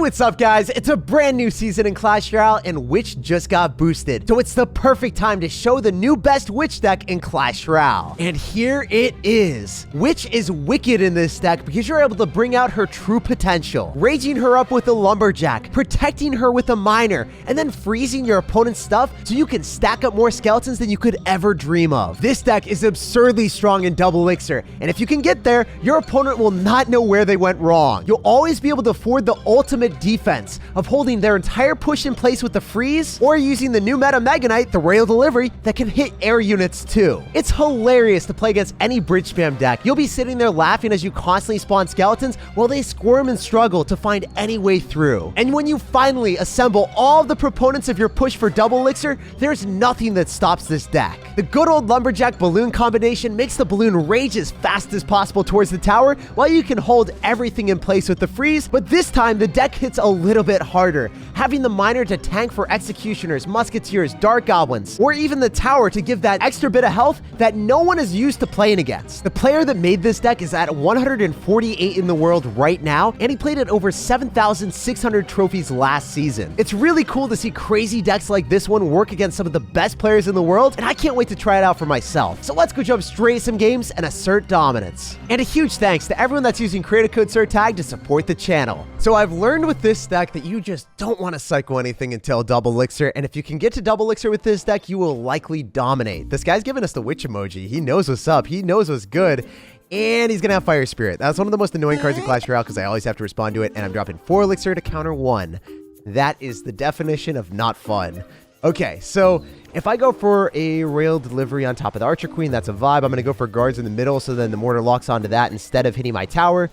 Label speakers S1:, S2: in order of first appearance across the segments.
S1: What's up, guys? It's a brand new season in Clash Royale, and Witch just got boosted. So it's the perfect time to show the new best Witch deck in Clash Royale. And here it is. Witch is wicked in this deck because you're able to bring out her true potential. Raging her up with a lumberjack, protecting her with a miner, and then freezing your opponent's stuff so you can stack up more skeletons than you could ever dream of. This deck is absurdly strong in double elixir, and if you can get there, your opponent will not know where they went wrong. You'll always be able to afford the ultimate defense of holding their entire push in place with the freeze, or using the new meta Mega Knight, the Royale delivery, that can hit air units too. It's hilarious to play against any bridge spam deck. You'll be sitting there laughing as you constantly spawn skeletons while they squirm and struggle to find any way through. And when you finally assemble all of the proponents of your push for double elixir, there's nothing that stops this deck. The good old lumberjack balloon combination makes the balloon rage as fast as possible towards the tower while you can hold everything in place with the freeze, but this time the deck hits a little bit harder, having the miner to tank for executioners, musketeers, dark goblins, or even the tower to give that extra bit of health that no one is used to playing against. The player that made this deck is at 148 in the world right now, and he played at over 7,600 trophies last season. It's really cool to see crazy decks like this one work against some of the best players in the world, and I can't wait to try it out for myself. So let's go jump straight to some games and assert dominance. And a huge thanks to everyone that's using creator code SirTag to support the channel. So I've learned with this deck that you just don't want to cycle anything until double elixir, and if you can get to double elixir with this deck, you will likely dominate. This guy's giving us the witch emoji. He knows what's up. He knows what's good. And he's going to have Fire Spirit. That's one of the most annoying cards in Clash Royale because I always have to respond to it, and I'm dropping 4 elixir to counter 1. That is the definition of not fun. Okay, so if I go for a Royale delivery on top of the Archer Queen, that's a vibe. I'm going to go for guards in the middle, so then the mortar locks onto that instead of hitting my tower.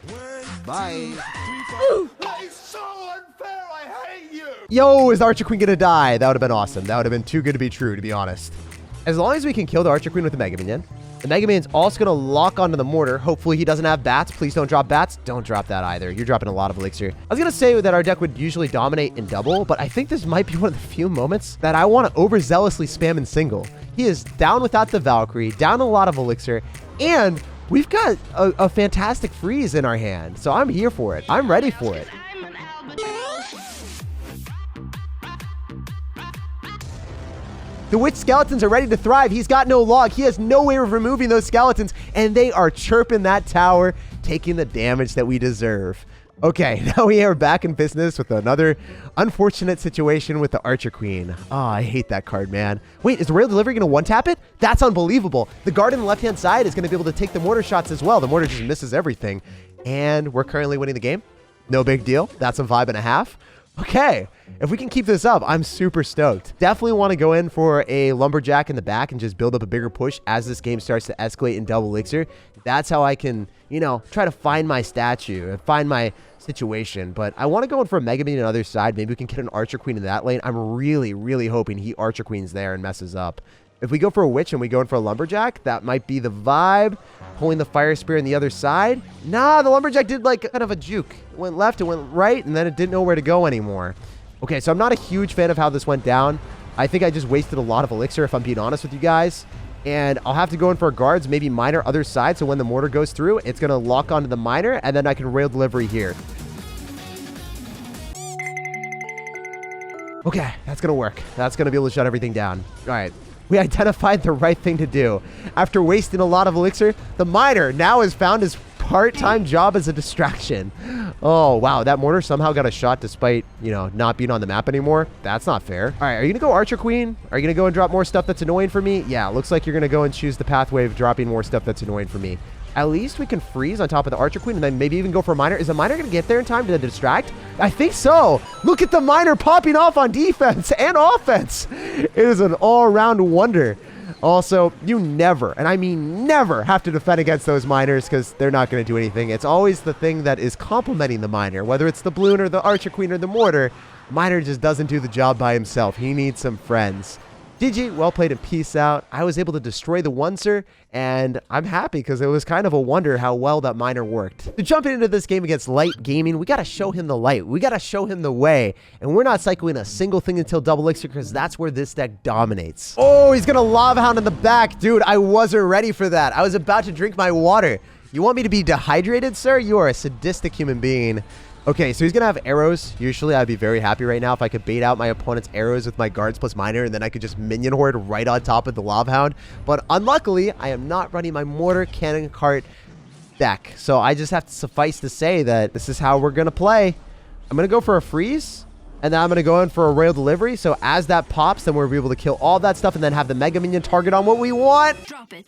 S1: Bye. Yo, is the Archer Queen going to die? That would have been awesome. That would have been too good to be true, to be honest. As long as we can kill the Archer Queen with the Mega Minion, the Mega Minion's also going to lock onto the mortar. Hopefully he doesn't have bats. Please don't drop bats. Don't drop that either. You're dropping a lot of elixir. I was going to say that our deck would usually dominate in double, but I think this might be one of the few moments that I want to overzealously spam in single. He is down without the Valkyrie, down a lot of elixir, and we've got a fantastic freeze in our hand. So I'm here for it. I'm ready for it. The Witch skeletons are ready to thrive. He's got no log. He has no way of removing those skeletons, and they are chirping that tower, taking the damage that we deserve. Okay, now we are back in business with another unfortunate situation with the Archer Queen. Oh, I hate that card, man. Wait, is the Royale delivery going to one-tap it? That's unbelievable. The guard on the left-hand side is going to be able to take the mortar shots as well. The mortar just misses everything, and we're currently winning the game. No big deal. That's a vibe and a half. Okay, if we can keep this up, I'm super stoked. Definitely want to go in for a lumberjack in the back and just build up a bigger push as this game starts to escalate in double elixir. That's how I can, you know, try to find my statue and find my situation. But I want to go in for a Mega Minion on the other side. Maybe we can get an Archer Queen in that lane. I'm really, really hoping he Archer Queen's there and messes up. If we go for a Witch and we go in for a lumberjack, that might be the vibe. Pulling the Fire Spear on the other side. Nah, the lumberjack did like kind of a juke. It went left, it went right, and then it didn't know where to go anymore. Okay, so I'm not a huge fan of how this went down. I think I just wasted a lot of elixir, if I'm being honest with you guys. And I'll have to go in for guards, maybe miner other side, so when the mortar goes through, it's going to lock onto the miner, and then I can Royale delivery here. Okay, that's going to work. That's going to be able to shut everything down. All right. We identified the right thing to do. After wasting a lot of elixir, the miner now has found his part-time job as a distraction. Oh, wow. That mortar somehow got a shot despite, you know, not being on the map anymore. That's not fair. All right. Are you going to go Archer Queen? Are you going to go and drop more stuff that's annoying for me? Yeah, looks like you're going to go and choose the pathway of dropping more stuff that's annoying for me. At least we can freeze on top of the Archer Queen and then maybe even go for a miner. Is the miner going to get there in time to distract? I think so. Look at the miner popping off on defense and offense. It is an all-around wonder. Also, you never, and I mean never, have to defend against those miners because they're not going to do anything. It's always the thing that is complementing the miner, whether it's the balloon or the Archer Queen or the mortar. Miner just doesn't do the job by himself. He needs some friends. GG, well played and peace out. I was able to destroy the Oncer, and I'm happy because it was kind of a wonder how well that miner worked. To jump into this game against Light Gaming, we got to show him the light. We got to show him the way, and we're not cycling a single thing until double elixir because that's where this deck dominates. Oh, he's going to Lava Hound in the back. Dude, I wasn't ready for that. I was about to drink my water. You want me to be dehydrated, sir? You are a sadistic human being. Okay, so he's going to have arrows. Usually, I'd be very happy right now if I could bait out my opponent's arrows with my guards plus miner, and then I could just minion horde right on top of the Lava Hound. But unluckily, I am not running my mortar cannon cart deck. So I just have to suffice to say that this is how we're going to play. I'm going to go for a freeze, and then I'm going to go in for a Royale delivery. So as that pops, then we'll be able to kill all that stuff and then have the Mega Minion target on what we want.
S2: Drop it.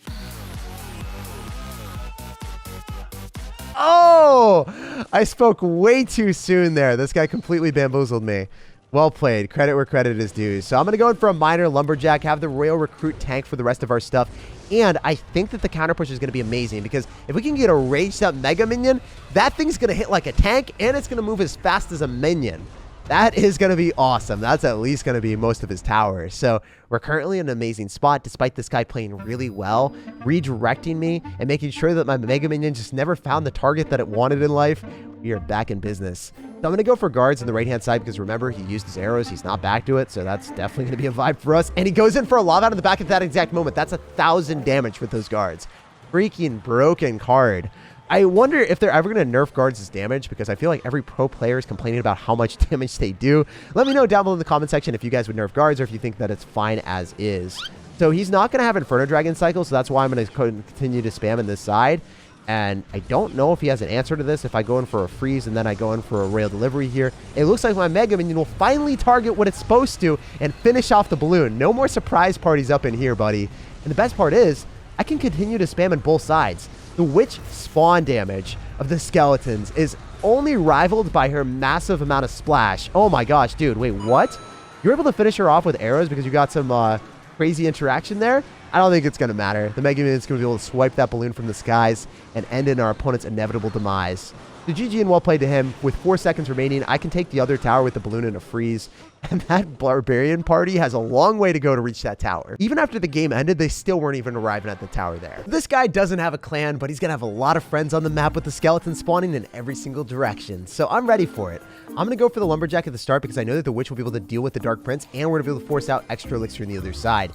S1: Oh, I spoke way too soon there. This guy completely bamboozled me. Well played. Credit where credit is due. So I'm going to go in for a minor lumberjack, have the Royale recruit tank for the rest of our stuff. And I think that the counter push is going to be amazing because if we can get a raged up Mega Minion, that thing's going to hit like a tank and it's going to move as fast as a minion. That is going to be awesome. That's at least going to be most of his towers. So we're currently in an amazing spot despite this guy playing really well, redirecting me and making sure that my Mega Minion just never found the target that it wanted in life. We are back in business. So I'm going to go for guards on the right-hand side because remember, he used his arrows. He's not back to it, so that's definitely going to be a vibe for us. And he goes in for a lava out in the back at that exact moment. That's 1,000 damage with those guards. Freaking broken card. I wonder if they're ever going to nerf guards' damage because I feel like every pro player is complaining about how much damage they do. Let me know down below in the comment section if you guys would nerf guards or if you think that it's fine as is. So he's not going to have Inferno Dragon cycle, so that's why I'm going to continue to spam in this side. And I don't know if he has an answer to this. If I go in for a freeze and then I go in for a Royale delivery here, it looks like my Mega Minion will finally target what it's supposed to and finish off the balloon. No more surprise parties up in here, buddy. And the best part is, I can continue to spam on both sides. The witch spawn damage of the skeletons is only rivaled by her massive amount of splash. Oh my gosh, dude, wait, what? You're able to finish her off with arrows because you got some crazy interaction there? I don't think it's going to matter. The Mega Minion is going to be able to swipe that balloon from the skies and end in our opponent's inevitable demise. So GG and well played to him. With 4 seconds remaining, I can take the other tower with the balloon in a freeze. And that barbarian party has a long way to go to reach that tower. Even after the game ended, they still weren't even arriving at the tower there. This guy doesn't have a clan, but he's going to have a lot of friends on the map with the skeletons spawning in every single direction. So I'm ready for it. I'm going to go for the lumberjack at the start because I know that the witch will be able to deal with the dark prince and we're going to be able to force out extra elixir on the other side.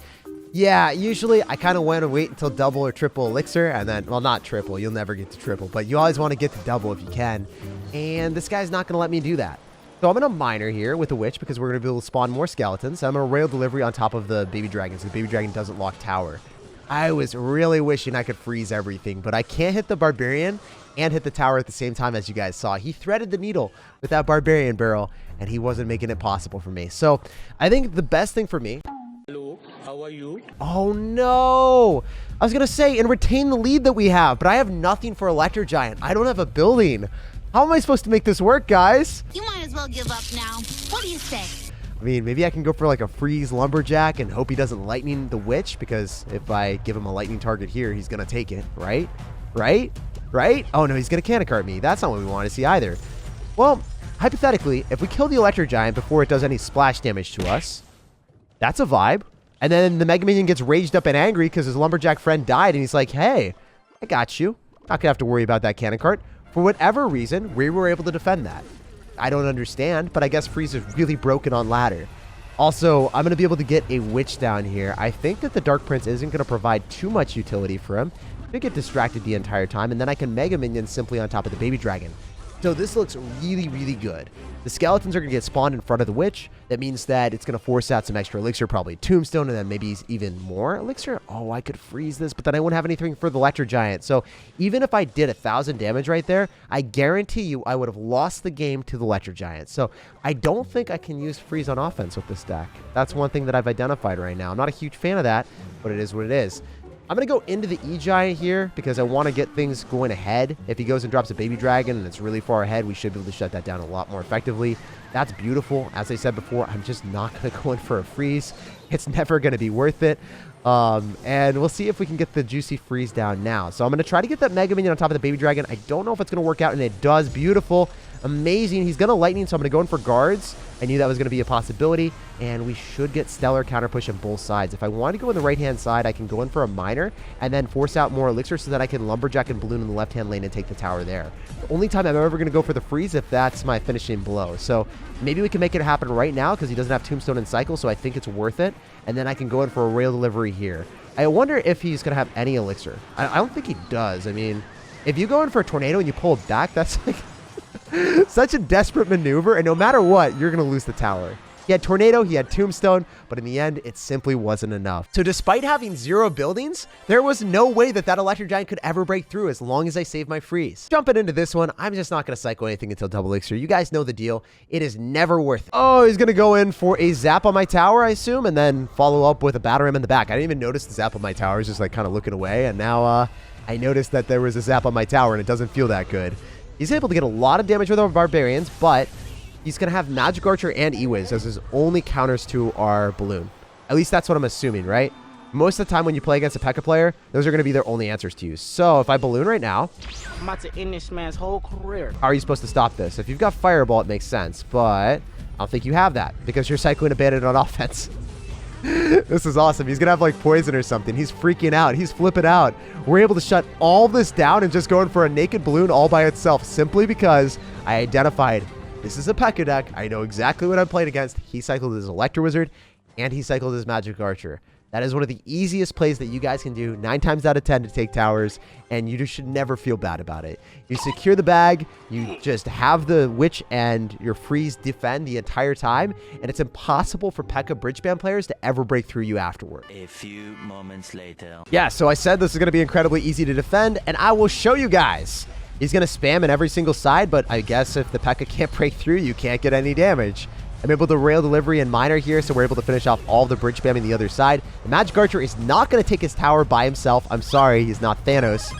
S1: Yeah, usually I kind of want to wait until double or triple elixir and then, well, not triple. You'll never get to triple, but you always want to get to double if you can. And this guy's not going to let me do that. So I'm going to miner here with the witch because we're going to be able to spawn more skeletons. So I'm going to Royale delivery on top of the baby dragon so the baby dragon doesn't lock tower. I was really wishing I could freeze everything, but I can't hit the barbarian and hit the tower at the same time as you guys saw. He threaded the needle with that barbarian barrel and he wasn't making it possible for me. So I think the best thing for me...
S3: Hello, how are you?
S1: Oh no! I was gonna say, and retain the lead that we have, but I have nothing for Electro Giant. I don't have a building. How am I supposed to make this work, guys?
S2: You might as well give up now. What do you say?
S1: I mean, maybe I can go for like a freeze lumberjack and hope he doesn't lightning the witch, because if I give him a lightning target here, he's gonna take it, right? Right? Right? Oh no, he's gonna cannon cart me. That's not what we want to see either. Well, hypothetically, if we kill the Electro Giant before it does any splash damage to us, that's a vibe. And then the Mega Minion gets raged up and angry because his lumberjack friend died. And he's like, hey, I got you. Not going to have to worry about that cannon cart. For whatever reason, we were able to defend that. I don't understand, but I guess Freeze is really broken on ladder. Also, I'm going to be able to get a witch down here. I think that the Dark Prince isn't going to provide too much utility for him. He'll get distracted the entire time. And then I can Mega Minion simply on top of the baby dragon. So this looks really, really good. The skeletons are going to get spawned in front of the witch. That means that it's going to force out some extra elixir, probably tombstone, and then maybe even more elixir. Oh, I could freeze this, but then I wouldn't have anything for the Electro Giant. So even if I did 1,000 damage right there, I guarantee you I would have lost the game to the Electro Giant. So I don't think I can use freeze on offense with this deck. That's one thing that I've identified right now. I'm not a huge fan of that, but it is what it is. I'm going to go into the E-Giant here because I want to get things going ahead. If he goes and drops a baby dragon and it's really far ahead, we should be able to shut that down a lot more effectively. That's beautiful. As I said before, I'm just not going to go in for a freeze. It's never going to be worth it. And we'll see if we can get the juicy freeze down now. So I'm going to try to get that Mega Minion on top of the baby dragon. I don't know if it's going to work out, and it does. Beautiful. Amazing. He's going to lightning, so I'm going to go in for guards. I knew that was going to be a possibility, and we should get stellar counter push on both sides. If I want to go on the right-hand side, I can go in for a miner and then force out more elixir so that I can lumberjack and balloon in the left-hand lane and take the tower there. The only time I'm ever going to go for the freeze if that's my finishing blow. So maybe we can make it happen right now because he doesn't have tombstone and cycle, so I think it's worth it. And then I can go in for a Royale delivery here. I wonder if he's going to have any elixir. I don't think he does. I mean, if you go in for a tornado and you pull it back, that's like... Such a desperate maneuver, and no matter what, you're going to lose the tower. He had Tornado, he had Tombstone, but in the end, it simply wasn't enough. So despite having 0 buildings, there was no way that that Electric Giant could ever break through as long as I saved my freeze. Jumping into this one, I'm just not going to cycle anything until double elixir. You guys know the deal. It is never worth it. Oh, he's going to go in for a zap on my tower, I assume, and then follow up with a batter ram in the back. I didn't even notice the zap on my tower. I was just like kind of looking away, and now I noticed that there was a zap on my tower, and it doesn't feel that good. He's able to get a lot of damage with our barbarians, but he's going to have Magic Archer and E-Wiz as his only counters to our balloon. At least that's what I'm assuming, right? Most of the time when you play against a P.E.K.K.A player, those are going to be their only answers to you. So if I balloon right now,
S4: I'm about to end this man's whole career.
S1: how are you supposed to stop this? If you've got Fireball, it makes sense, but I don't think you have that because you're cycling a bandit on offense. This is awesome. He's going to have like poison or something. He's freaking out. He's flipping out. We're able to shut all this down and just going for a naked balloon all by itself simply because I identified this is a P.E.K.K.A deck. I know exactly what I'm playing against. He cycled his Electro Wizard and he cycled his Magic Archer. That is one of the easiest plays that you guys can do 9 times out of 10 to take towers, and you should never feel bad about it. You secure the bag, you just have the Witch and your freeze defend the entire time, and it's impossible for P.E.K.K.A bridge ban players to ever break through you afterward.
S5: A few moments later.
S1: Yeah, so I said this is going to be incredibly easy to defend, and I will show you guys. He's going to spam in every single side, but I guess if the P.E.K.K.A can't break through, you can't get any damage. I'm able to rail delivery and miner here, so we're able to finish off all the bridge spamming the other side. The Magic Archer is not going to take his tower by himself. I'm sorry, he's not Thanos.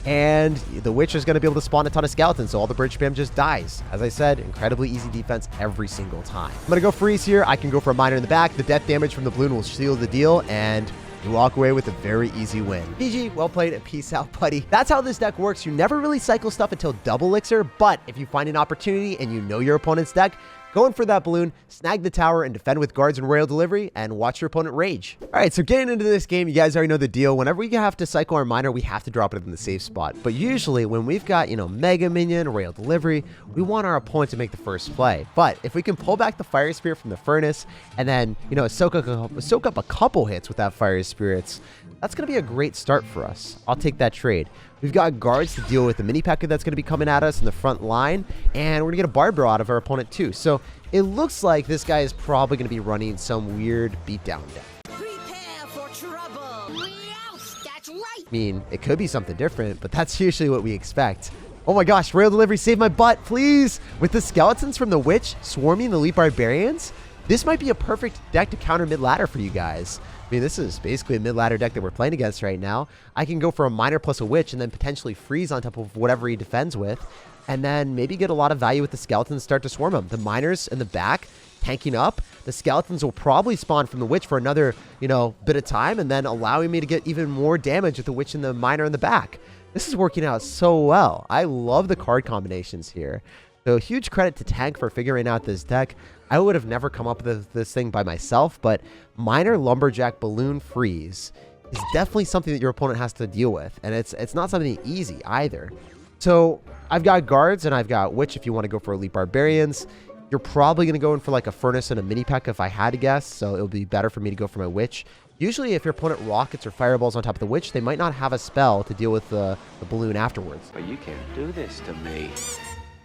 S1: And the Witch is going to be able to spawn a ton of skeletons, so all the bridge spam just dies. As I said, incredibly easy defense every single time. I'm going to go freeze here. I can go for a miner in the back. The death damage from the balloon will seal the deal, and you walk away with a very easy win. GG, well played, and peace out, buddy. That's how this deck works. You never really cycle stuff until double elixir, but if you find an opportunity and you know your opponent's deck, go in for that balloon, snag the tower, and defend with guards and rail delivery, and watch your opponent rage. All right, so getting into this game, you guys already know the deal. Whenever we have to cycle our miner, we have to drop it in the safe spot. But usually, when we've got, Mega Minion, rail delivery, we want our opponent to make the first play. But if we can pull back the Fire Spirit from the Furnace, and then, soak up a couple hits with that Fire Spirits, that's going to be a great start for us. I'll take that trade. We've got guards to deal with the mini P.E.K.K.A that's going to be coming at us in the front line, and we're going to get a Barbaro out of our opponent too. So it looks like this guy is probably going to be running some weird beatdown deck.
S2: Prepare for trouble. Yes, that's right.
S1: I mean, it could be something different, but that's usually what we expect. Oh my gosh, rail delivery, save my butt, please! With the skeletons from the Witch swarming the Elite Barbarians, this might be a perfect deck to counter mid-ladder for you guys. I mean, this is basically a mid-ladder deck that we're playing against right now. I can go for a miner plus a Witch and then potentially freeze on top of whatever he defends with, and then maybe get a lot of value with the skeletons start to swarm him. The miners in the back tanking up. The skeletons will probably spawn from the Witch for another, bit of time, and then allowing me to get even more damage with the Witch and the miner in the back. This is working out so well. I love the card combinations here. So huge credit to Tank for figuring out this deck. I would have never come up with this thing by myself, but Miner, Lumberjack, Balloon, Freeze is definitely something that your opponent has to deal with, and it's not something easy either. So I've got guards and I've got Witch if you want to go for Elite Barbarians. You're probably going to go in for like a Furnace and a mini P.E.K.K.A if I had to guess, so it'll be better for me to go for my Witch. Usually if your opponent rockets or fireballs on top of the Witch, they might not have a spell to deal with the balloon afterwards.
S6: But you can't do this to me.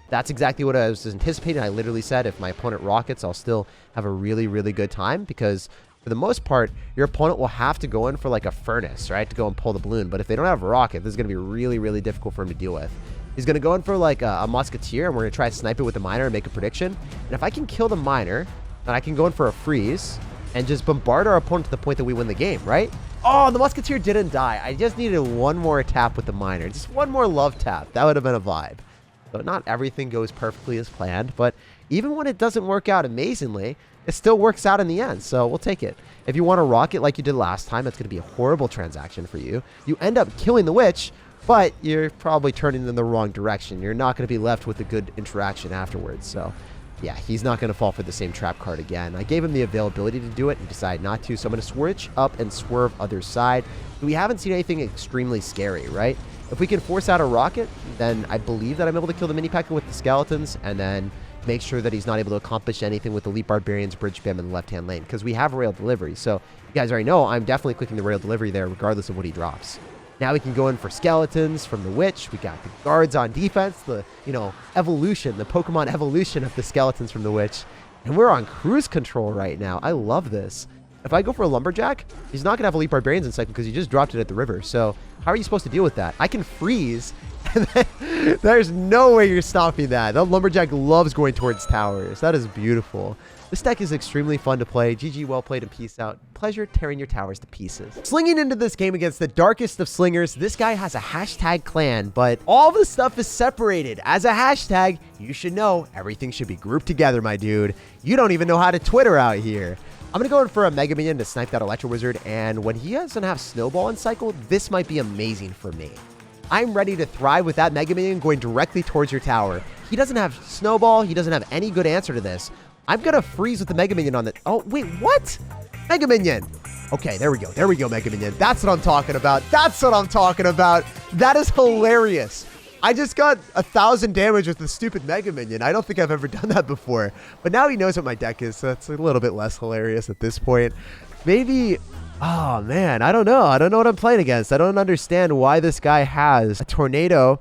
S1: That's exactly what I was anticipating. I literally said if my opponent rockets, I'll still have a really, really good time because for the most part, your opponent will have to go in for like a Furnace, right, to go and pull the balloon. But if they don't have a rocket, this is going to be really, really difficult for him to deal with. He's going to go in for like a Musketeer, and we're going to try to snipe it with the miner and make a prediction. And if I can kill the miner, then I can go in for a freeze and just bombard our opponent to the point that we win the game, right? Oh, the Musketeer didn't die. I just needed one more tap with the miner. Just one more love tap. That would have been a vibe. So not everything goes perfectly as planned, but even when it doesn't work out amazingly, it still works out in the end, so we'll take it. If you want to rocket like you did last time, that's going to be a horrible transaction for you. You end up killing the Witch, but you're probably turning in the wrong direction. You're not going to be left with a good interaction afterwards, so yeah, he's not going to fall for the same trap card again. I gave him the availability to do it and decided not to, so I'm going to switch up and swerve other side. We haven't seen anything extremely scary, right? If we can force out a rocket, then I believe that I'm able to kill the mini P.E.K.K.A with the skeletons and then make sure that he's not able to accomplish anything with Elite Barbarians, Bridge Spam in the left-hand lane because we have rail delivery. So you guys already know I'm definitely clicking the rail delivery there regardless of what he drops. Now we can go in for skeletons from the witch. We got the guards on defense, the, evolution, the Pokemon evolution of the skeletons from the witch. And we're on cruise control right now. I love this. If I go for a lumberjack, he's not going to have elite barbarians in cycle because he just dropped it at the river. So how are you supposed to deal with that? I can freeze. And then, there's no way you're stopping that. That lumberjack loves going towards towers. That is beautiful. This deck is extremely fun to play. GG, well played, and peace out. Pleasure tearing your towers to pieces. Slinging into this game against the darkest of slingers, this guy has a hashtag clan, but all the stuff is separated. As a hashtag, you should know everything should be grouped together, my dude. You don't even know how to Twitter out here. I'm going to go in for a Mega Minion to snipe that Electro Wizard, and when he doesn't have Snowball in cycle, this might be amazing for me. I'm ready to thrive with that Mega Minion going directly towards your tower. He doesn't have Snowball. He doesn't have any good answer to this. I'm going to freeze with the Mega Minion on the... Oh, wait, what? Mega Minion. Okay, there we go. There we go, Mega Minion. That's what I'm talking about. That's what I'm talking about. That is hilarious. I just got 1,000 damage with the stupid Mega Minion. I don't think I've ever done that before. But now he knows what my deck is, so that's a little bit less hilarious at this point. Maybe... Oh, man, I don't know. I don't know what I'm playing against. I don't understand why this guy has a tornado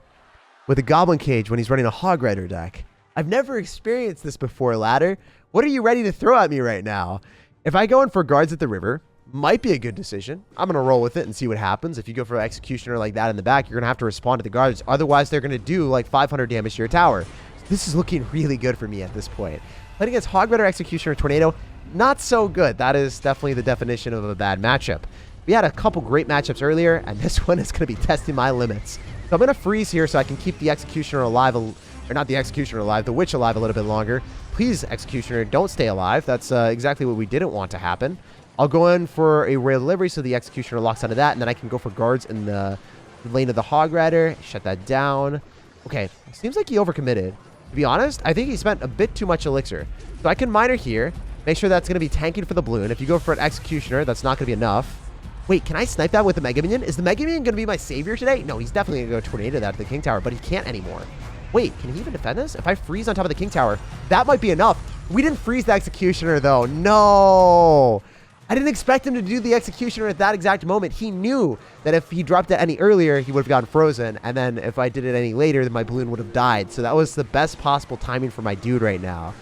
S1: with a Goblin Cage when he's running a Hog Rider deck. I've never experienced this before, Ladder. What are you ready to throw at me right now? If I go in for guards at the river, might be a good decision. I'm going to roll with it and see what happens. If you go for an executioner like that in the back, you're going to have to respond to the guards. Otherwise, they're going to do like 500 damage to your tower. This is looking really good for me at this point. Playing against Hog Rider, Executioner, Tornado, not so good. That is definitely the definition of a bad matchup. We had a couple great matchups earlier, and this one is going to be testing my limits. So I'm going to freeze here so I can keep the Executioner alive, or not the Executioner alive, the Witch alive a little bit longer. Please, Executioner, don't stay alive. That's exactly what we didn't want to happen. I'll go in for a Royale Delivery so the Executioner locks onto that, and then I can go for guards in the lane of the Hog Rider. Shut that down. Okay, seems like he overcommitted. To be honest, I think he spent a bit too much elixir. So I can miner here, make sure that's going to be tanking for the balloon. If you go for an Executioner, that's not going to be enough. Wait, can I snipe that with the Mega Minion? Is the Mega Minion going to be my savior today? No, he's definitely going to go Tornado that to the King Tower, but he can't anymore. Wait, can he even defend this? If I freeze on top of the King Tower, that might be enough. We didn't freeze the Executioner, though. No! I didn't expect him to do the Executioner at that exact moment. He knew that if he dropped it any earlier, he would have gotten frozen. And then if I did it any later, then my balloon would have died. So that was the best possible timing for my dude right now.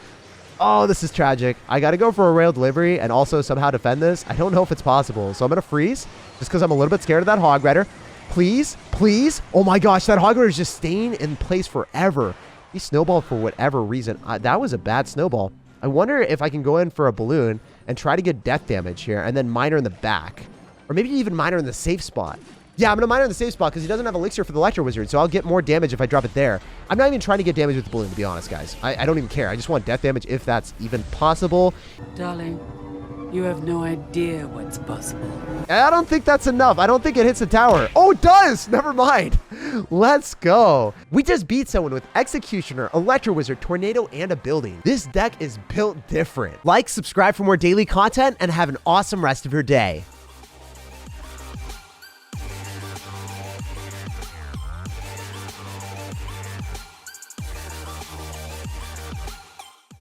S1: Oh, this is tragic. I got to go for a Royale Delivery and also somehow defend this. I don't know if it's possible. So I'm going to freeze just because I'm a little bit scared of that Hog Rider. Please, please. Oh my gosh, that Hog Rider is just staying in place forever. He snowballed for whatever reason. That was a bad snowball. I wonder if I can go in for a balloon and try to get death damage here and then miner in the back. Or maybe even miner in the safe spot. Yeah, I'm going to miner in the safe spot because he doesn't have elixir for the Electro Wizard, so I'll get more damage if I drop it there. I'm not even trying to get damage with the balloon, to be honest, guys. I don't even care. I just want death damage if that's even possible.
S7: Darling, you have no idea what's possible.
S1: I don't think that's enough. I don't think it hits the tower. Oh, it does! Never mind. Let's go. We just beat someone with Executioner, Electro Wizard, Tornado, and a building. This deck is built different. Like, subscribe for more daily content, and have an awesome rest of your day.